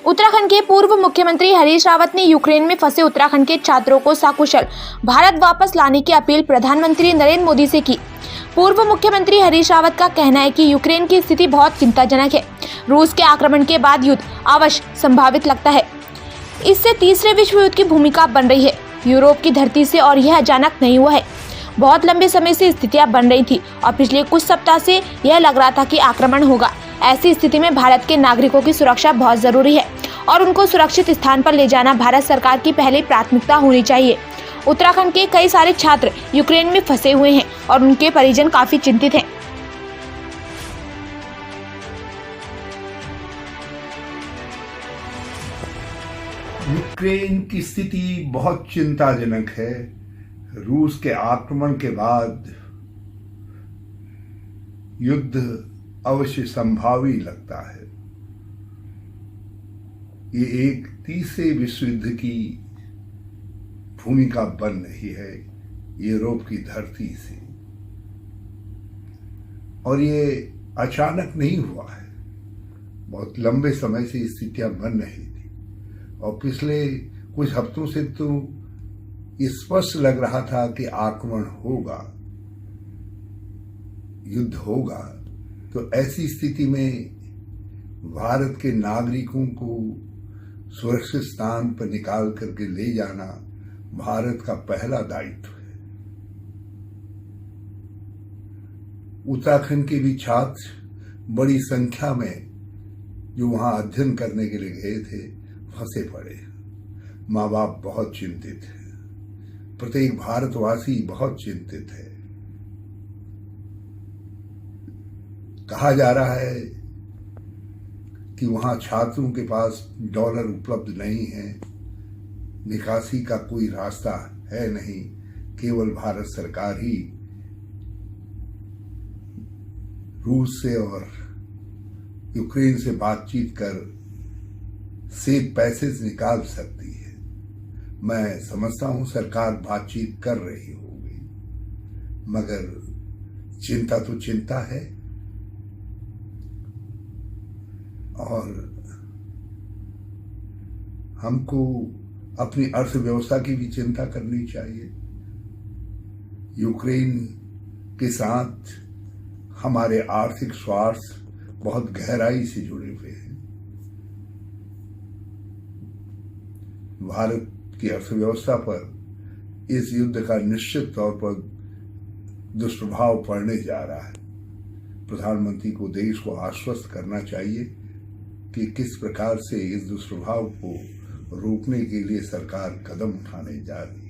उत्तराखंड के पूर्व मुख्यमंत्री हरीश रावत ने यूक्रेन में फंसे उत्तराखंड के छात्रों को सकुशल भारत वापस लाने की अपील प्रधानमंत्री नरेंद्र मोदी से की। पूर्व मुख्यमंत्री हरीश रावत का कहना है कि यूक्रेन की स्थिति बहुत चिंताजनक है। रूस के आक्रमण के बाद युद्ध अवश्य संभावित लगता है। इससे तीसरे विश्व युद्ध की भूमिका बन रही है यूरोप की धरती से, और यह अचानक नहीं हुआ है। बहुत लंबे समय से स्थितियां बन रही थी और पिछले कुछ सप्ताह से यह लग रहा था कि आक्रमण होगा। ऐसी स्थिति में भारत के नागरिकों की सुरक्षा बहुत जरूरी है और उनको सुरक्षित स्थान पर ले जाना भारत सरकार की पहली प्राथमिकता होनी चाहिए। उत्तराखंड के कई सारे छात्र यूक्रेन में फंसे हुए हैं और उनके परिजन काफी चिंतित हैं। यूक्रेन की स्थिति बहुत चिंताजनक है। रूस के आक्रमण के बाद युद्ध अवश्य संभावी लगता है। ये एक तीसरे विश्व युद्ध की भूमिका बन रही है यूरोप की धरती से, और ये अचानक नहीं हुआ है। बहुत लंबे समय से स्थितियां बन रही थी और पिछले कुछ हफ्तों से तो ये स्पष्ट लग रहा था कि आक्रमण होगा, युद्ध होगा। तो ऐसी स्थिति में भारत के नागरिकों को सुरक्षित स्थान पर निकाल करके ले जाना भारत का पहला दायित्व है। उत्तराखंड के भी छात्र बड़ी संख्या में जो वहां अध्ययन करने के लिए गए थे फंसे पड़े। माँ बाप बहुत चिंतित है, प्रत्येक भारतवासी बहुत चिंतित है। कहा जा रहा है कि वहां छात्रों के पास डॉलर उपलब्ध नहीं है, निकासी का कोई रास्ता है नहीं, केवल भारत सरकार ही रूस से और यूक्रेन से बातचीत कर सेफ पैसेज निकाल सकती है। मैं समझता हूं सरकार बातचीत कर रही होगी, मगर चिंता तो चिंता है। और हमको अपनी अर्थव्यवस्था की भी चिंता करनी चाहिए। यूक्रेन के साथ हमारे आर्थिक स्वार्थ बहुत गहराई से जुड़े हुए हैं। भारत की अर्थव्यवस्था पर इस युद्ध का निश्चित तौर पर दुष्प्रभाव पड़ने जा रहा है। प्रधानमंत्री को देश को आश्वस्त करना चाहिए कि किस प्रकार से इस दुष्प्रभाव को रोकने के लिए सरकार कदम उठाने जा रही है।